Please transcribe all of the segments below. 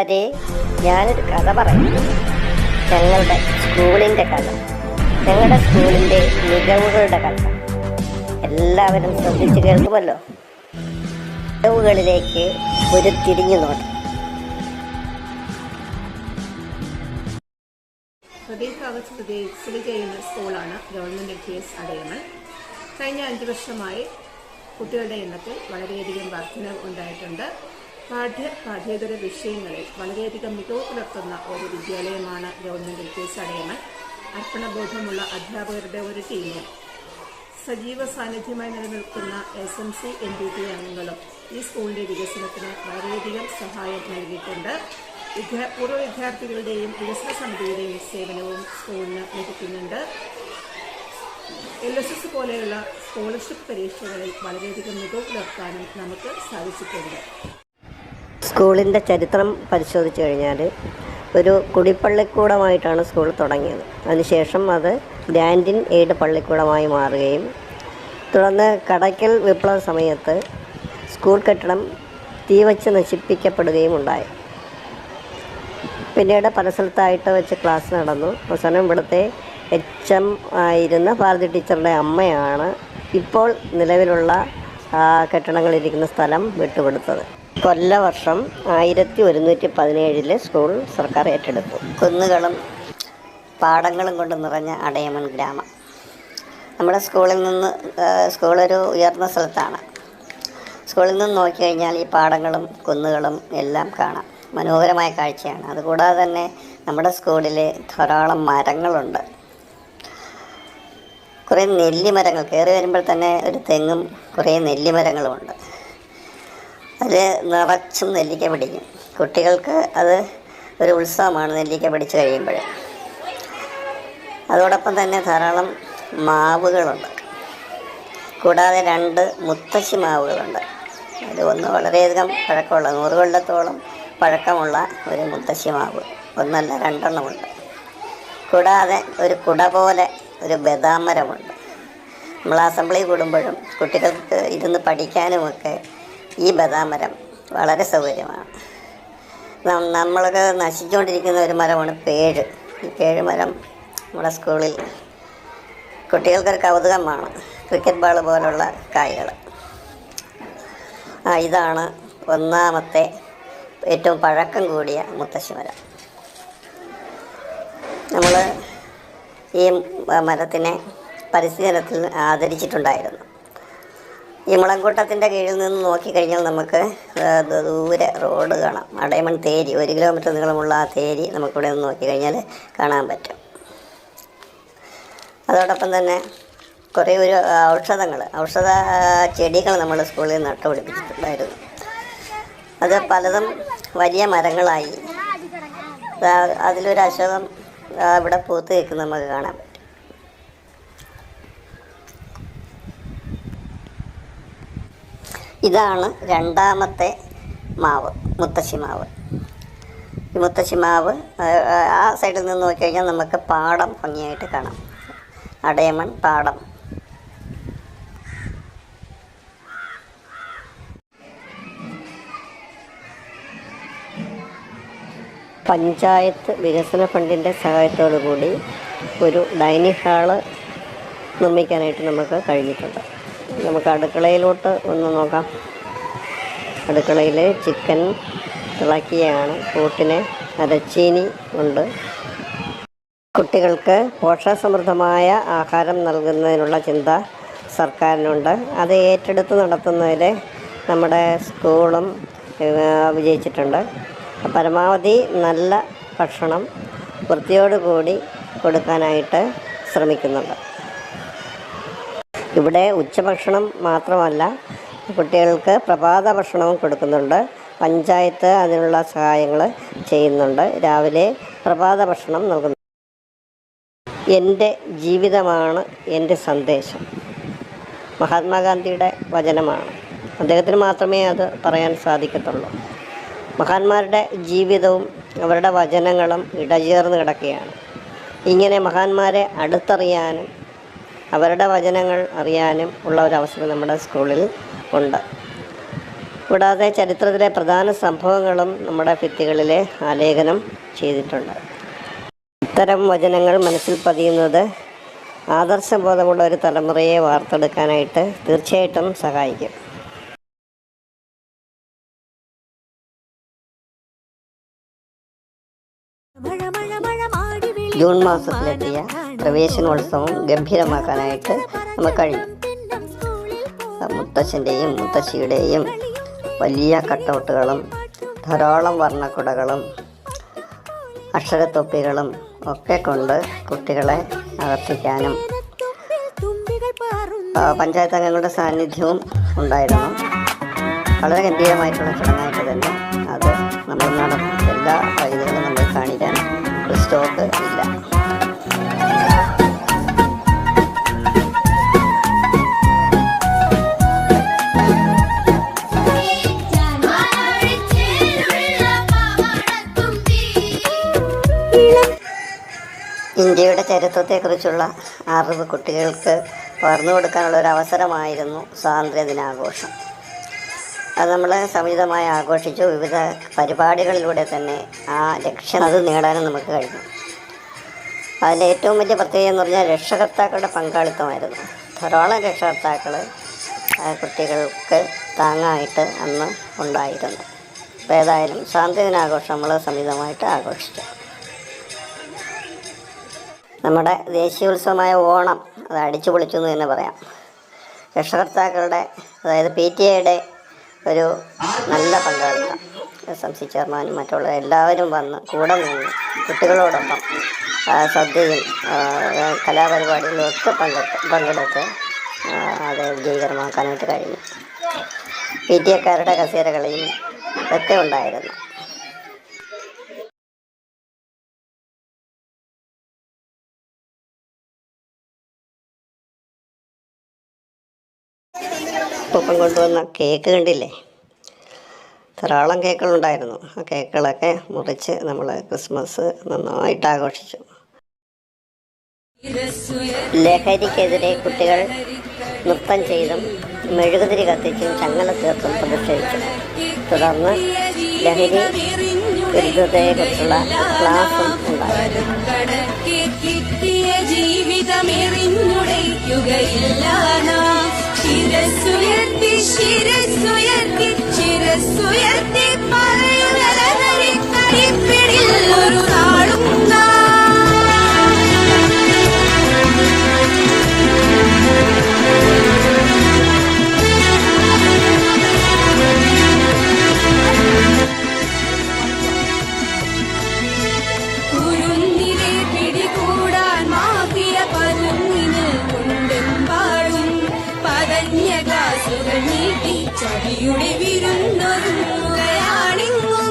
കൂട്ടുകാരെ, ഞാനൊരു കഥ പറയാം. ഞങ്ങളുടെ സ്കൂളിൻ്റെ കഥ, ഞങ്ങളുടെ സ്കൂളിൻ്റെ മികവുകളുടെ കഥ. എല്ലാവരും ശ്രദ്ധിച്ച് കേൾക്കുമല്ലോ. മികവുകളിലേക്ക് ഒരു തിരിഞ്ഞു നോട്ടം. ഹൃദയഭാഗത്ത് സ്ഥിതി ചെയ്യുന്ന സ്കൂളാണ് ഗവൺമെൻറ് LPS അടയമൽ. കഴിഞ്ഞ 5 വർഷമായി കുട്ടികളുടെ എണ്ണത്തിൽ വളരെയധികം വർധനവ് ഉണ്ടായിട്ടുണ്ട്. പാഠ്യേതര വിഷയങ്ങളിൽ വളരെയധികം മികവ് പുലർത്തുന്ന ഒരു വിദ്യാലയമാണ് ഗവൺമെൻറ് LPS അടയമൽ. അർപ്പണബോധമുള്ള അധ്യാപകരുടെ ഒരു ടീമും സജീവ സാന്നിധ്യമായി നിലനിൽക്കുന്ന SMC NDT അംഗങ്ങളും ഈ സ്കൂളിൻ്റെ വികസനത്തിന് വളരെയധികം സഹായം നൽകിയിട്ടുണ്ട്. പൂർവ്വ വിദ്യാർത്ഥികളുടെയും വികസന സമിതിയുടെയും സേവനവും സ്കൂളിന് ലഭിക്കുന്നുണ്ട്. LSS പോലെയുള്ള സ്കോളർഷിപ്പ് പരീക്ഷകളിൽ വളരെയധികം മികവ് പുലർത്താനും നമുക്ക് സാധിച്ചിട്ടുണ്ട്. സ്കൂളിൻ്റെ ചരിത്രം പരിശോധിച്ചു കഴിഞ്ഞാൽ ഒരു കുടിപ്പള്ളിക്കൂടമായിട്ടാണ് സ്കൂൾ തുടങ്ങിയത്. അതിനുശേഷം അത് ഗ്രാൻഡിൻ എയ്ഡ് പള്ളിക്കൂടമായി മാറുകയും തുടർന്ന് കടയ്ക്കൽ വിപ്ലവ സമയത്ത് സ്കൂൾ കെട്ടിടം തീവച്ച് നശിപ്പിക്കപ്പെടുകയും ഉണ്ടായി. പിന്നീട് പല സ്ഥലത്തായിട്ട് വെച്ച് ക്ലാസ് നടന്നു. അവസാനം ഇവിടുത്തെ HM ആയിരുന്ന ഭാരതി ടീച്ചറുടെ അമ്മയാണ് ഇപ്പോൾ നിലവിലുള്ള കെട്ടിടങ്ങളിരിക്കുന്ന സ്ഥലം വിട്ടുകൊടുത്തത്. കൊല്ലവർഷം 1117 സ്കൂൾ സർക്കാർ ഏറ്റെടുത്തു. കുന്നുകളും പാടങ്ങളും കൊണ്ട് നിറഞ്ഞ അടയമൻ ഗ്രാമം. നമ്മുടെ സ്കൂളൊരു ഉയർന്ന സ്ഥലത്താണ്. സ്കൂളിൽ നിന്ന് നോക്കിക്കഴിഞ്ഞാൽ ഈ പാടങ്ങളും കുന്നുകളും എല്ലാം കാണാം. മനോഹരമായ കാഴ്ചയാണ്. അതുകൂടാതെ തന്നെ നമ്മുടെ സ്കൂളിൽ ധാരാളം മരങ്ങളുണ്ട്. കുറേ നെല്ലിമരങ്ങൾ, കയറി വരുമ്പോൾ തന്നെ ഒരു തെങ്ങും കുറേ നെല്ലിമരങ്ങളുമുണ്ട്. അതിൽ നിറച്ചും നെല്ലിക്ക പിടിക്കും. കുട്ടികൾക്ക് അത് ഒരു ഉത്സവമാണ് നെല്ലിക്ക പിടിച്ച് കഴിയുമ്പോൾ. അതോടൊപ്പം തന്നെ ധാരാളം മാവുകളുണ്ട്. കൂടാതെ 2 മുത്തശ്ശി മാവുകളുണ്ട്. അതിൽ ഒന്ന് വളരെയധികം പഴക്കമുള്ള 100 കൊല്ലത്തോളം പഴക്കമുള്ള ഒരു മുത്തശ്ശി മാവ്, ഒന്നല്ല 2 എണ്ണമുണ്ട്. കൂടാതെ ഒരു കുട പോലെ ഒരു ബദാം മരമുണ്ട്. നമ്മൾ അസംബ്ലി കൂടുമ്പോഴും കുട്ടികൾക്ക് ഇരുന്ന് പഠിക്കാനുമൊക്കെ ഈ ബദാം മരം വളരെ സൗകര്യമാണ്. നമ്മളൊക്കെ നശിച്ചുകൊണ്ടിരിക്കുന്ന ഒരു മരമാണ് പേഴ്. ഈ പേഴ് മരം നമ്മുടെ സ്കൂളിൽ കുട്ടികൾക്കൊരു കൗതുകമാണ്. ക്രിക്കറ്റ് ബാൾ പോലുള്ള കായ്കൾ. ഇതാണ് ഒന്നാമത്തെ ഏറ്റവും പഴക്കം കൂടിയ മുത്തശ്ശി മരം. നമ്മൾ ഈ മരത്തിനെ പരിസ്ഥിതി ദിനത്തിൽ ആദരിച്ചിട്ടുണ്ടായിരുന്നു. ഈ മുളങ്കൂട്ടത്തിൻ്റെ കീഴിൽ നിന്ന് നോക്കിക്കഴിഞ്ഞാൽ നമുക്ക് ദൂരെ റോഡ് കാണാം. അടയമൺ തേരി, 1 കിലോമീറ്റർ നീളമുള്ള ആ തേരി നമുക്കിവിടെ നിന്ന് നോക്കിക്കഴിഞ്ഞാൽ കാണാൻ പറ്റും. അതോടൊപ്പം തന്നെ കുറേ ഔഷധ ചെടികൾ നമ്മൾ സ്കൂളിൽ നട്ടുപിടിപ്പിച്ചിട്ടുണ്ടായിരുന്നു. അത് പലതും വലിയ മരങ്ങളായി. അതിലൊരു അശോകം ഇവിടെ പൂത്ത് നിൽക്കുന്നത് നമുക്ക് കാണാൻ പറ്റും. ഇതാണ് 2ാമത്തെ മാവ്, മുത്തശ്ശി മാവ്. ഈ മുത്തശ്ശി മാവ് ആ സൈഡിൽ നിന്ന് നോക്കിക്കഴിഞ്ഞാൽ നമുക്ക് പാടം ഭംഗിയായിട്ട് കാണാം. അടയമൺ പാടം. പഞ്ചായത്ത് വികസന ഫണ്ടിൻ്റെ സഹായത്തോടു കൂടി ഒരു ഡൈനിങ് ഹാള് നിർമ്മിക്കാനായിട്ട് നമുക്ക് കഴിഞ്ഞിട്ടുണ്ട്. നമുക്ക് അടുക്കളയിലോട്ട് ഒന്ന് നോക്കാം. അടുക്കളയിൽ ചിക്കൻ തിളക്കിയാണ്. കൂട്ടിന് അരച്ചീനി ഉണ്ട്. കുട്ടികൾക്ക് പോഷകസമൃദ്ധമായ ആഹാരം നൽകുന്നതിനുള്ള ചിന്ത സർക്കാരിനുണ്ട്. അത് ഏറ്റെടുത്ത് നടത്തുന്നതിൽ നമ്മുടെ സ്കൂളും വിജയിച്ചിട്ടുണ്ട്. പരമാവധി നല്ല ഭക്ഷണം വൃത്തിയോടുകൂടി കൊടുക്കാനായിട്ട് ശ്രമിക്കുന്നുണ്ട്. ഇവിടെ ഉച്ചഭക്ഷണം മാത്രമല്ല, കുട്ടികൾക്ക് പ്രഭാത ഭക്ഷണവും കൊടുക്കുന്നുണ്ട്. പഞ്ചായത്ത് അതിനുള്ള സഹായങ്ങൾ ചെയ്യുന്നുണ്ട്. രാവിലെ പ്രഭാത ഭക്ഷണം നൽകുന്നു. എൻ്റെ ജീവിതമാണ് എൻ്റെ സന്ദേശം. മഹാത്മാഗാന്ധിയുടെ വചനമാണ്. അദ്ദേഹത്തിന് മാത്രമേ അത് പറയാൻ സാധിക്കത്തുള്ളൂ. മഹാന്മാരുടെ ജീവിതവും അവരുടെ വചനങ്ങളും ഇടചേർന്ന് കിടക്കുകയാണ്. ഇങ്ങനെ മഹാന്മാരെ അടുത്തറിയാനും അവരുടെ വചനങ്ങൾ അറിയാനും ഉള്ള ഒരവസരം നമ്മുടെ സ്കൂളിൽ ഉണ്ട്. കൂടാതെ ചരിത്രത്തിലെ പ്രധാന സംഭവങ്ങളും നമ്മുടെ ഭിത്തികളിൽ ആലേഖനം ചെയ്തിട്ടുണ്ട്. ഇത്തരം വചനങ്ങൾ മനസ്സിൽ പതിയുന്നത് ആദർശബോധമുള്ള ഒരു തലമുറയെ വാർത്തെടുക്കാനായിട്ട് തീർച്ചയായിട്ടും സഹായിക്കും. ജൂൺ മാസത്തിലെത്തിയ പ്രവേശനോത്സവം ഗംഭീരമാക്കാനായിട്ട് നമുക്ക് കഴിയും. മുത്തശ്ശൻ്റെയും മുത്തശ്ശിയുടെയും വലിയ കട്ടൗട്ടുകളും ധാരാളം വർണ്ണക്കുടകളും അക്ഷരത്തൊപ്പികളും ഒക്കെ കൊണ്ട് കുട്ടികളെ ആകർഷിക്കാനും പഞ്ചായത്ത് അംഗങ്ങളുടെ സാന്നിധ്യവും ഉണ്ടായിരുന്നു. വളരെ ഗംഭീരമായിട്ടുള്ള ചടങ്ങായിട്ട് തന്നെ അത് നമ്മൾ നടത്തും. എല്ലാ വൈദ്യുതികളും നമ്മൾ കാണിക്കാൻ സ്റ്റോക്ക് ഇല്ല. ഇന്ത്യയുടെ ചരിത്രത്തെക്കുറിച്ചുള്ള അറിവ് കുട്ടികൾക്ക് പകർന്നു കൊടുക്കാനുള്ള ഒരു അവസരമായിരുന്നു സ്വാതന്ത്ര്യദിനാഘോഷം. അത് നമ്മൾ സമുചിതമായി ആഘോഷിച്ചു. വിവിധ പരിപാടികളിലൂടെ തന്നെ ആ ലക്ഷ്യം അത് നേടാനും നമുക്ക് കഴിഞ്ഞു. അതിൻ്റെ ഏറ്റവും വലിയ പ്രത്യേകത എന്ന് പറഞ്ഞാൽ രക്ഷകർത്താക്കളുടെ പങ്കാളിത്തമായിരുന്നു. ധാരാളം രക്ഷകർത്താക്കൾ കുട്ടികൾക്ക് താങ്ങായിട്ട് അന്ന് ഉണ്ടായിരുന്നു. അപ്പോൾ ഏതായാലും സ്വാതന്ത്ര്യദിനാഘോഷം നമ്മൾ സമുചിതമായിട്ട് ആഘോഷിച്ചു. നമ്മുടെ ദേശീയോത്സവമായ ഓണം അത് അടിച്ചു പൊളിച്ചു എന്ന് തന്നെ പറയാം. രക്ഷകർത്താക്കളുടെ അതായത് PTA ഒരു നല്ല പങ്കാളിത്തം. SMC ചെയർമാനും മറ്റുള്ള എല്ലാവരും വന്ന് കൂടെ നിന്ന് കുട്ടികളോടൊപ്പം സദ്യയും കലാപരിപാടികളും ഒക്കെ പങ്കെടുത്ത് അത് വിജയകരമാക്കാനായിട്ട് കഴിഞ്ഞു. PTA-ക്കാരുടെ കസേരകളിയും ഒക്കെ ഉണ്ടായിരുന്നു. ഒപ്പം കൊണ്ടുവന്ന കേക്ക് കണ്ടില്ലേ, ധാരാളം കേക്കുകളുണ്ടായിരുന്നു. ആ കേക്കുകളൊക്കെ മുറിച്ച് നമ്മൾ ക്രിസ്മസ് നന്നായിട്ട് ആഘോഷിച്ചു. ലഹരിക്കെതിരെ കുട്ടികൾ നൃത്തം ചെയ്തും മെഴുകുതിരി കത്തിച്ചും ചങ്ങല തീർത്തും പ്രതിഷേധിച്ചു. തുടർന്ന് ലഹരി വിരുദ്ധതയെക്കുറിച്ചുള്ള ക്ലാസും ഉണ്ടായിരുന്നു. ശിരസ്സുയർത്തി ശിരസ്സുയർത്തി ശിരസ്സുയർത്തി പറയുന്നതറി കൈപ്പിടിൽ ഒരു നാളും കുരുന്നിലെ പിടികൂടാൻ മാഫിയ പതുങ്ങിന് കൊണ്ടെമ്പാടും പതഞ്ഞ ഗ്ലാസുകൾ നീട്ടി ചതിയുടെ വിരുന്നൊരുങ്ങുകയാണിങ്ങും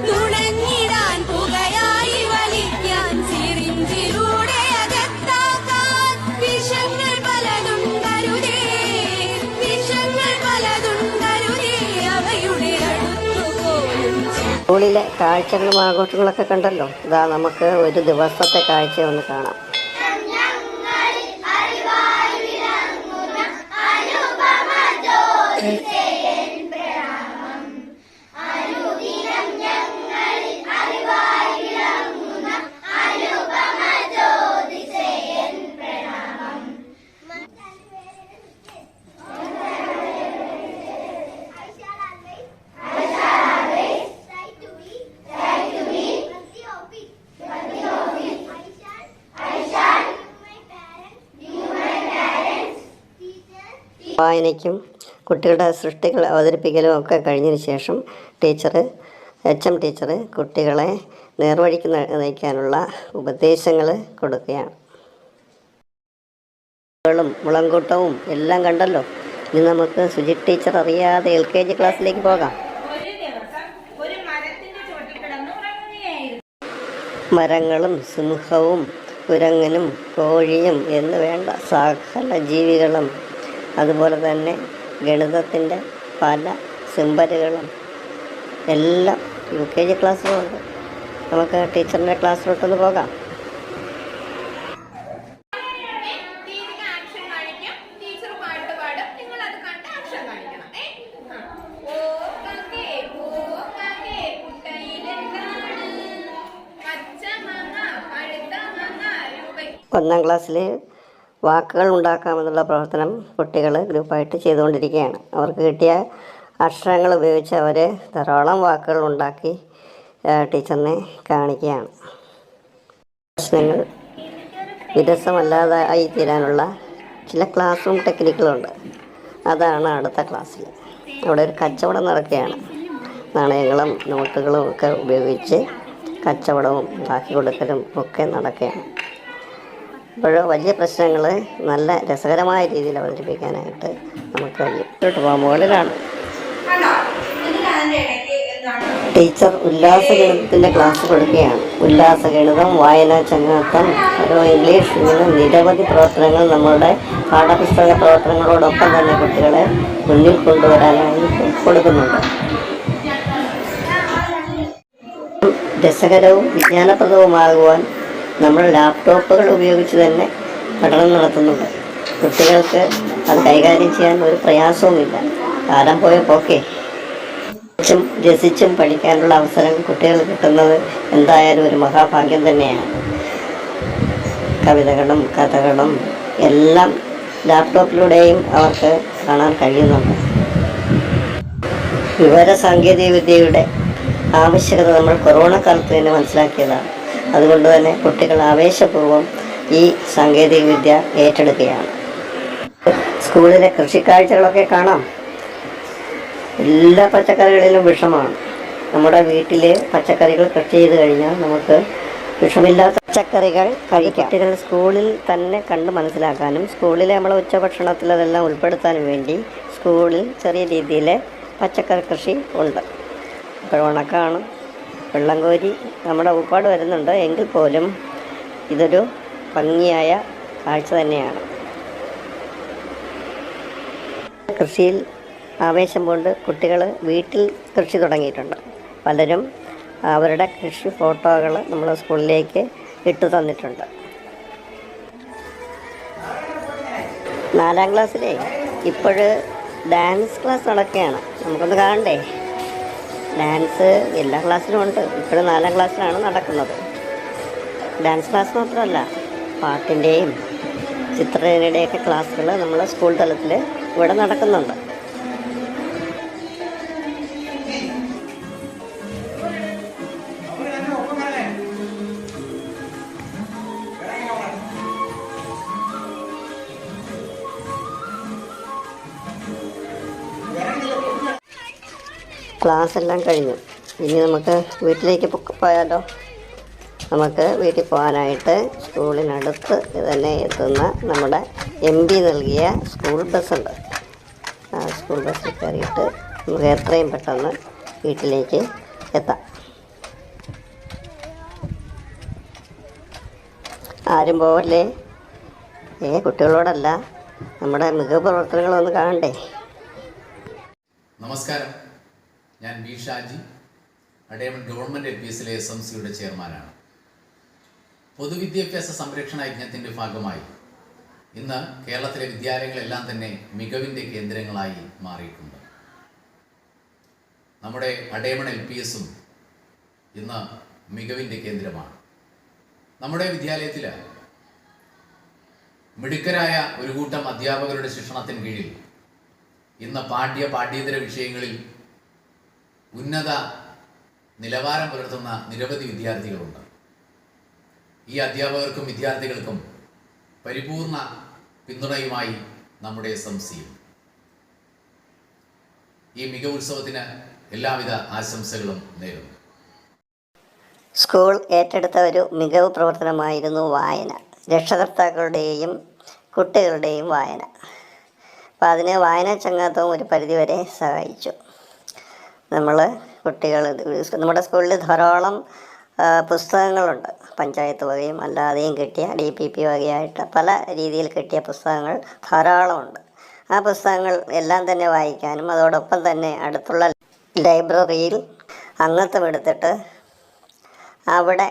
നുണഞ്ഞിടാൻ പുകയായി വലിക്കാൻ സിറിഞ്ചിലൂടെ അകത്താക്കാൻ വിഷങ്ങൾ പലതും കരുതേ വിഷങ്ങൾ പലതും കരുതേ അവയുടെ അടുത്തുപോലും. സ്കൂളിലെ കാഴ്ചകളും ആഘോഷങ്ങളൊക്കെ കണ്ടല്ലോ. ഇതാ നമുക്ക് ഒരു ദിവസത്തെ കാഴ്ച ഒന്ന് കാണാം. വായനയ്ക്കും കുട്ടികളുടെ സൃഷ്ടികൾ അവതരിപ്പിക്കലും ഒക്കെ കഴിഞ്ഞതിന് ശേഷം HM ടീച്ചർ കുട്ടികളെ നേർവഴിക്ക് നയിക്കാനുള്ള ഉപദേശങ്ങൾ കൊടുക്കുകയാണ്. മുളങ്കൂട്ടവും എല്ലാം കണ്ടല്ലോ. ഇനി നമുക്ക് സുജി ടീച്ചർ അറിയാതെ LKG ക്ലാസ്സിലേക്ക് പോകാം. മരങ്ങളും സിംഹവും കുരങ്ങനും കോഴിയും എന്ന് വേണ്ട സകല ജീവികളും അതുപോലെ തന്നെ ഗണിതത്തിൻ്റെ പല സിമ്പലുകളും എല്ലാം UKG ക്ലാസ്സിലുണ്ട്. നമുക്ക് ടീച്ചറിൻ്റെ ക്ലാസ്സിലോട്ടൊന്ന് പോകാം. ടീച്ചർ പാട്ട് പാടും, നിങ്ങൾ അത് കണ്ട് ആക്ഷൻ കാണിക്കണം. ഒന്നാം ക്ലാസ്സിൽ വാക്കുകൾ ഉണ്ടാക്കാമെന്നുള്ള പ്രവർത്തനം കുട്ടികൾ ഗ്രൂപ്പായിട്ട് ചെയ്തുകൊണ്ടിരിക്കുകയാണ്. അവർക്ക് കിട്ടിയ അക്ഷരങ്ങൾ ഉപയോഗിച്ച് അവർ ധാരാളം വാക്കുകൾ ഉണ്ടാക്കി ടീച്ചറിനെ കാണിക്കുകയാണ്. പ്രശ്നങ്ങൾ വിരസമല്ലാതായി തീരാനുള്ള ചില ക്ലാസ് റൂം ടെക്നിക്കുകളുണ്ട്. അതാണ് അടുത്ത ക്ലാസ്സിൽ. അവിടെ ഒരു കച്ചവടം നടക്കുകയാണ്. നാണയങ്ങളും നോട്ടുകളും ഒക്കെ ഉപയോഗിച്ച് കച്ചവടവും ബാക്കി കൊടുക്കലും ഒക്കെ നടക്കുകയാണ്. അപ്പോൾ വലിയ പ്രശ്നങ്ങൾ നല്ല രസകരമായ രീതിയിൽ അവതരിപ്പിക്കാനായിട്ട് നമുക്ക് കഴിയും. മുകളിലാണ് ടീച്ചർ ഉല്ലാസഗണിതത്തിൻ്റെ ക്ലാസ് കൊടുക്കുകയാണ്. ഉല്ലാസഗണിതം, വായനാ ചങ്ങാത്തം, ഇംഗ്ലീഷ്, ഇങ്ങനെ നിരവധി പ്രവർത്തനങ്ങൾ നമ്മുടെ പാഠപുസ്തക പ്രവർത്തനങ്ങളോടൊപ്പം തന്നെ കുട്ടികളെ മുന്നിൽ കൊണ്ടുവരാനായിട്ട് കൊടുക്കുന്നുണ്ട്. രസകരവും വിജ്ഞാനപ്രദവുമാകുവാൻ നമ്മൾ ലാപ്ടോപ്പുകൾ ഉപയോഗിച്ച് തന്നെ പഠനം നടത്തുന്നുണ്ട്. കുട്ടികൾക്ക് അത് കൈകാര്യം ചെയ്യാൻ ഒരു പ്രയാസവുമില്ല. കാലം പോയ പോക്കെ രസിച്ചും പഠിക്കാനുള്ള അവസരം കുട്ടികൾക്ക് കിട്ടുന്നത് എന്തായാലും ഒരു മഹാഭാഗ്യം തന്നെയാണ്. കവിതകളും കഥകളും എല്ലാം ലാപ്ടോപ്പിലൂടെയും അവർക്ക് കാണാൻ കഴിയുന്നുണ്ട്. വിവരസാങ്കേതികവിദ്യയുടെ ആവശ്യകത നമ്മൾ കൊറോണ കാലത്ത് തന്നെ മനസ്സിലാക്കിയതാണ്. അതുകൊണ്ട് തന്നെ കുട്ടികൾ ആവേശപൂർവ്വം ഈ സാങ്കേതികവിദ്യ ഏറ്റെടുക്കുകയാണ്. സ്കൂളിലെ കൃഷിക്കാഴ്ചകളൊക്കെ കാണാം. എല്ലാ പച്ചക്കറികളിലും വിഷമാണ്. നമ്മുടെ വീട്ടിൽ പച്ചക്കറികൾ കൃഷി ചെയ്ത് കഴിഞ്ഞാൽ നമുക്ക് വിഷമില്ലാത്ത പച്ചക്കറികൾ കഴിക്കാം. കുട്ടികൾ സ്കൂളിൽ തന്നെ കണ്ട് മനസ്സിലാക്കാനും സ്കൂളിലെ നമ്മളെ ഉച്ചഭക്ഷണത്തിൽ അതെല്ലാം ഉൾപ്പെടുത്താനും വേണ്ടി സ്കൂളിൽ ചെറിയ രീതിയിൽ പച്ചക്കറി കൃഷി ഉണ്ട്. ഇപ്പോൾ ഉണക്കാണ്, വെള്ളം കോരി നമ്മുടെ ഊപ്പാട് വരുന്നുണ്ട്. എങ്കിൽ പോലും ഇതൊരു ഭംഗിയായ കാഴ്ച തന്നെയാണ്. കൃഷിയിൽ ആവേശം കൊണ്ട് കുട്ടികൾ വീട്ടിൽ കൃഷി തുടങ്ങിയിട്ടുണ്ട്. പലരും അവരുടെ കൃഷി ഫോട്ടോകൾ നമ്മൾ സ്കൂളിലേക്ക് ഇട്ടു തന്നിട്ടുണ്ട്. 4ാം ക്ലാസ്സിലേ ഇപ്പോൾ ഡാൻസ് ക്ലാസ് നടക്കുകയാണ്. നമുക്കൊന്ന് കാണണ്ടേ? ഡാൻസ് എല്ലാ ക്ലാസ്സിലും ഉണ്ട്. ഇപ്പോഴും 4ാം ക്ലാസ്സിലാണ് നടക്കുന്നത്. ഡാൻസ് ക്ലാസ് മാത്രമല്ല, പാട്ടിൻ്റെയും ചിത്രരചനയുടെയൊക്കെ ക്ലാസ്സുകൾ നമ്മൾ സ്കൂൾ തലത്തിൽ ഇവിടെ നടക്കുന്നുണ്ട്. ക്ലാസ് എല്ലാം കഴിഞ്ഞു. ഇനി നമുക്ക് വീട്ടിലേക്ക് പോയാലോ? നമുക്ക് വീട്ടിൽ പോകാനായിട്ട് സ്കൂളിനടുത്ത് തന്നെ എത്തുന്ന നമ്മുടെ MP നൽകിയ സ്കൂൾ ബസ്സുണ്ട്. ആ സ്കൂൾ ബസ്സിൽ കയറിയിട്ട് നമുക്ക് എത്രയും പെട്ടെന്ന് വീട്ടിലേക്ക് എത്താം. ആരും പോവല്ലേ? കുട്ടികളോടല്ല, നമ്മുടെ മികവ് പ്രവർത്തനങ്ങളൊന്ന് കാണണ്ടേ? നമസ്കാരം, ഞാൻ ബി ഷാജി, അടയമൺ ഗവൺമെൻറ് LPSലെ SMCയുടെ ചെയർമാനാണ്. പൊതുവിദ്യാഭ്യാസ സംരക്ഷണ യജ്ഞത്തിൻ്റെ ഭാഗമായി ഇന്ന് കേരളത്തിലെ വിദ്യാലയങ്ങളെല്ലാം തന്നെ മികവിൻ്റെ കേന്ദ്രങ്ങളായി മാറിയിട്ടുണ്ട്. നമ്മുടെ അടയമൺ LPSും ഇന്ന് മികവിൻ്റെ കേന്ദ്രമാണ്. നമ്മുടെ വിദ്യാലയത്തിൽ മിടുക്കരായ ഒരു കൂട്ടം അധ്യാപകരുടെ ശിക്ഷണത്തിന് കീഴിൽ ഇന്ന് പാഠ്യേതര വിഷയങ്ങളിൽ ഉന്നത നിലവാരം പുലർത്തുന്ന നിരവധി വിദ്യാർത്ഥികളുണ്ട്. ഈ അധ്യാപകർക്കും വിദ്യാർത്ഥികൾക്കും പരിപൂർണ പിന്തുണയുമായി നമ്മുടെ SMCയും ഈ മികവുത്സവത്തിന് എല്ലാവിധ ആശംസകളും നേരുന്നു. സ്കൂൾ ഏറ്റെടുത്ത ഒരു മികവ് പ്രവർത്തനമായിരുന്നു വായന. രക്ഷകർത്താക്കളുടെയും കുട്ടികളുടെയും വായന. അപ്പോൾ അതിന് വായനാ ചങ്ങാത്തവും ഒരു പരിധിവരെ സഹായിച്ചു. നമ്മുടെ സ്കൂളിൽ ധാരാളം പുസ്തകങ്ങളുണ്ട്. പഞ്ചായത്ത് വകയും അല്ലാതെയും കിട്ടിയ DPP വകയായിട്ട് പല രീതിയിൽ കിട്ടിയ പുസ്തകങ്ങൾ ധാരാളമുണ്ട്. ആ പുസ്തകങ്ങൾ എല്ലാം തന്നെ വായിക്കാനും അതോടൊപ്പം തന്നെ അടുത്തുള്ള ലൈബ്രറിയിൽ അംഗത്വം എടുത്തിട്ട് അവിടെ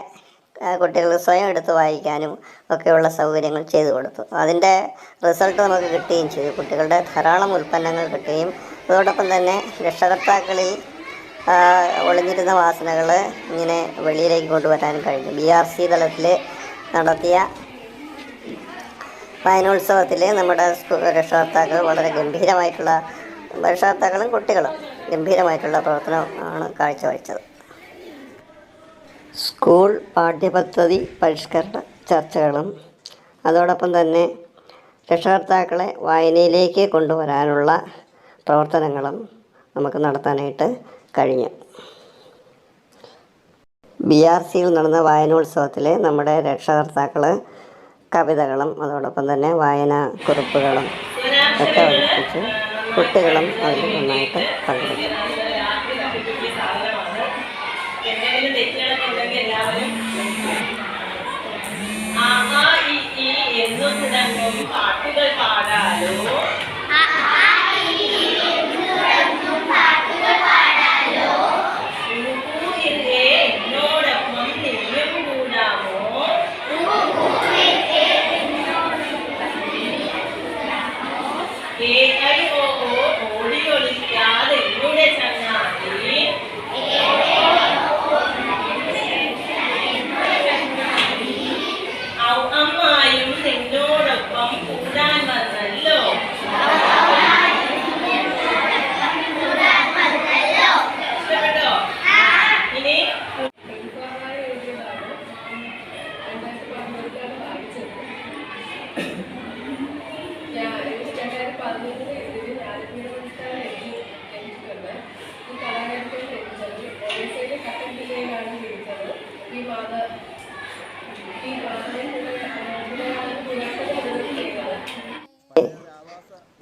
കുട്ടികൾ സ്വയം എടുത്ത് വായിക്കാനും ഒക്കെയുള്ള സൗകര്യങ്ങൾ ചെയ്തു കൊടുത്തു. അതിൻ്റെ റിസൾട്ട് നമുക്ക് കിട്ടുകയും ചെയ്തു. കുട്ടികളുടെ ധാരാളം ഉൽപ്പന്നങ്ങൾ കിട്ടുകയും അതോടൊപ്പം തന്നെ രക്ഷകർത്താക്കളിൽ ഒളിഞ്ഞിരുന്ന വാസനകൾ ഇങ്ങനെ വെളിയിലേക്ക് കൊണ്ടുവരാൻ കഴിഞ്ഞു. BRC തലത്തിൽ നടത്തിയ വായനോത്സവത്തിൽ നമ്മുടെ രക്ഷകർത്താക്കൾ വളരെ രക്ഷകർത്താക്കളും കുട്ടികളും ഗംഭീരമായിട്ടുള്ള പ്രവർത്തനം ആണ് കാഴ്ചവെച്ചത്. സ്കൂൾ പാഠ്യപദ്ധതി പരിഷ്കരണ ചർച്ചകളും അതോടൊപ്പം തന്നെ രക്ഷകർത്താക്കളെ വായനയിലേക്ക് കൊണ്ടുവരാനുള്ള പ്രവർത്തനങ്ങളും നമുക്ക് നടത്താനായിട്ട് കഴിഞ്ഞു. BRCയിൽ നടന്ന വായനോത്സവത്തിൽ നമ്മുടെ രക്ഷകർത്താക്കൾ കവിതകളും അതോടൊപ്പം തന്നെ വായനാ കുറിപ്പുകളും ഒക്കെ അവതരിപ്പിച്ച് കുട്ടികളും അതിൽ നന്നായിട്ട് പങ്കെടുത്തു.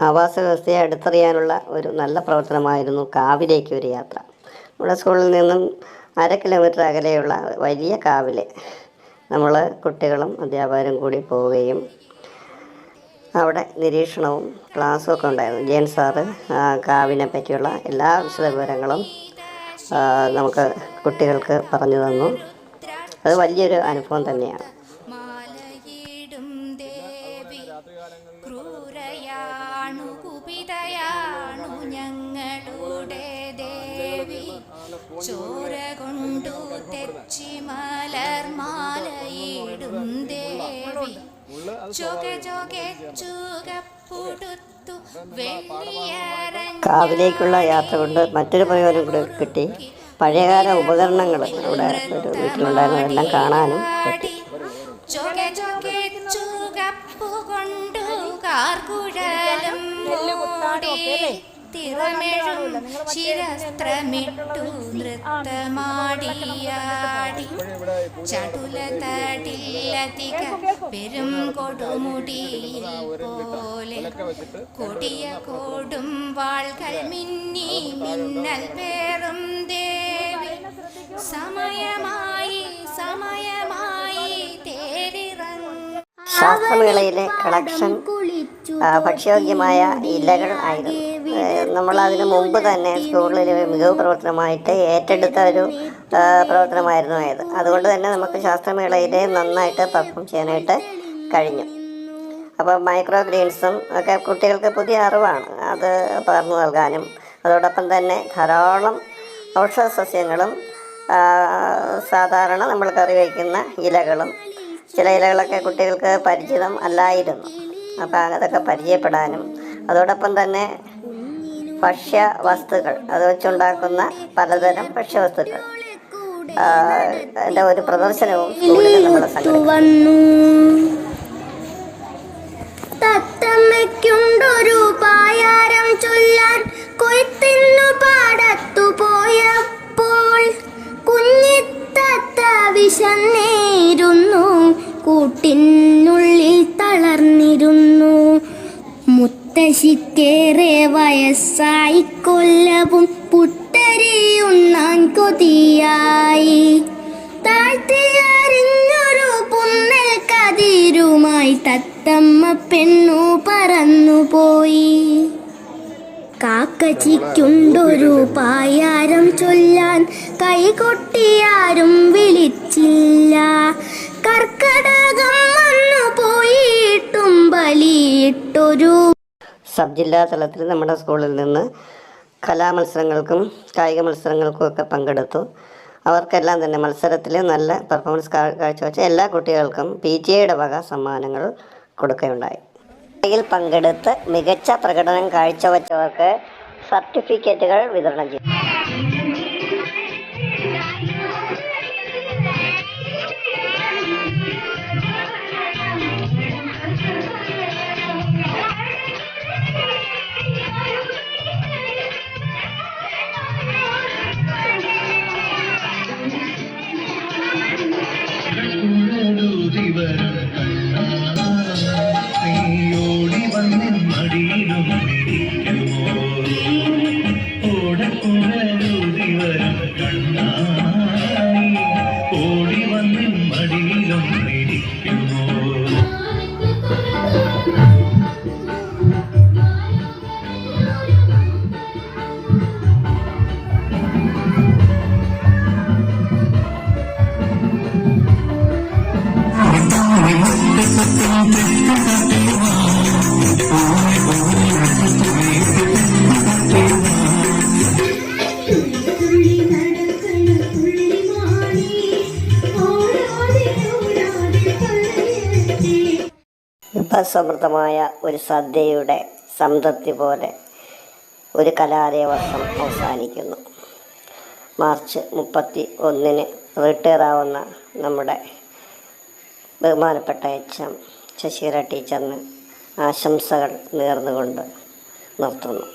ആവാസ വ്യവസ്ഥയെ അടുത്തറിയാനുള്ള ഒരു നല്ല പ്രവർത്തനമായിരുന്നു കാവിലേക്ക് ഒരു യാത്ര. നമ്മുടെ സ്കൂളിൽ നിന്നും 1/2 കിലോമീറ്റർ അകലെയുള്ള വലിയ കാവിൽ നമ്മൾ കുട്ടികളും അധ്യാപകരും കൂടി പോവുകയും അവിടെ നിരീക്ഷണവും ക്ലാസ്സും ഒക്കെ ഉണ്ടായിരുന്നു. ജയൻ സാറ് കാവിനെ പറ്റിയുള്ള എല്ലാ വിശദവിവരങ്ങളും നമുക്ക് കുട്ടികൾക്ക് പറഞ്ഞു തന്നു. അത് വലിയൊരു അനുഭവം തന്നെയാണ്. ചോര കൊണ്ടു തെച്ചി മലർമാലയിടും ദേവി കാവിലേക്കുള്ള യാത്ര കൊണ്ട് മറ്റൊരു പ്രയോജനം കൂടി കിട്ടി. പഴയകാല ഉപകരണങ്ങൾ ഇവിടെ ഒരു വീട്ടിലുണ്ടായിരുന്നതെല്ലാം കാണാനും പറ്റി. തിറമെഴും ശിരസ്ത്രമിട്ടു നൃത്തമാടിയാടി ചടുലതടില്ലതിക പെരും കൊടുമുടിയിൽ പോലെ കൊടിയ കൊടും വാൾകൾ മിന്നി മിന്നൽ പേറും ദേവി സമയമായി തേരിറങ്ങി. ശാസ്ത്രമേളയിലെ കളക്ഷൻ ഭക്ഷ്യയോഗ്യമായ ഇലകൾ ആയിരുന്നു. നമ്മളതിന് മുമ്പ് തന്നെ സ്കൂളിൽ മികവ് പ്രവർത്തനമായിട്ട് ഏറ്റെടുത്ത ഒരു പ്രവർത്തനമായിരുന്നു അത്. അതുകൊണ്ട് തന്നെ നമുക്ക് ശാസ്ത്രമേളയിൽ നന്നായിട്ട് പെർഫോം ചെയ്യാനായിട്ട് കഴിഞ്ഞു. അപ്പോൾ മൈക്രോ ഗ്രീൻസും ഒക്കെ കുട്ടികൾക്ക് പുതിയ അറിവാണ്. അത് പകർന്നു നൽകാനും അതോടൊപ്പം തന്നെ ധാരാളം ഔഷധ സസ്യങ്ങളും സാധാരണ നമ്മൾ കറി വയ്ക്കുന്ന ഇലകളും ചില ഇലകളൊക്കെ കുട്ടികൾക്ക് പരിചിതം അല്ലായിരുന്നു. അപ്പോൾ അതൊക്കെ പരിചയപ്പെടാനും അതോടൊപ്പം തന്നെ ഭക്ഷ്യവസ്തുക്കൾ അത് വെച്ചുണ്ടാക്കുന്ന പലതരം ഭക്ഷ്യവസ്തുക്കൾ അതിൻ്റെ ഒരു പ്രദർശനവും സ്കൂളിൽ നമ്മൾ സംഘടിപ്പിച്ചു. തത്തമ്മയ്ക്കുണ്ടൊരു പായാരം ചൊല്ലാൻ കൊയ്ത്തിന്നു പാടത്തു പോയപ്പോൾ കുഞ്ഞിത്തത്ത വിശന്നേരുന്നു, കൂട്ടിനുള്ളിൽ തളർന്നിരുന്നു. മുത്തശ്ശിക്കേറെ വയസ്സായി, കൊല്ലവും പുട്ടരിയുണ്ണാൻ കൊതിയായി. താഴ്ത്തിയറിഞ്ഞൊരു പുന്നൽ കതിരുമായി തത്തമ്മ പെണ്ണു പറന്നുപോയി. കാക്കച്ചിക്കുണ്ടൊരു പായാരം ചൊല്ലാൻ കൈകൊട്ടിയാരും വിളിച്ചില്ല. കർക്കടകം വന്നു പോയിട്ടും ബലിയിട്ടൊരു. സബ് ജില്ലാ തലത്തിൽ നമ്മുടെ സ്കൂളിൽ നിന്ന് കലാമത്സരങ്ങൾക്കും കായിക മത്സരങ്ങൾക്കും ഒക്കെ പങ്കെടുത്തു. അവർക്കെല്ലാം തന്നെ മത്സരത്തിൽ നല്ല പെർഫോമൻസ് കാഴ്ചവെച്ച എല്ലാ കുട്ടികൾക്കും PTA വക സമ്മാനങ്ങൾ കൊടുക്കുകയുണ്ടായി. പരിപാടിയിൽ പങ്കെടുത്ത് മികച്ച പ്രകടനം കാഴ്ചവെച്ചവർക്ക് സർട്ടിഫിക്കറ്റുകൾ വിതരണം ചെയ്തു. വിഭവസമൃദ്ധമായ ഒരു സദ്യയുടെ സംതൃപ്തി പോലെ ഒരു കലാലയ വർഷം അവസാനിക്കുന്നു. മാർച്ച് 31 റിട്ടയർ ആവുന്ന നമ്മുടെ ബഹുമാനപ്പെട്ട HM ശശികല ടീച്ചറിന് ആശംസകൾ നേർന്നുകൊണ്ട് നിർത്തുന്നു.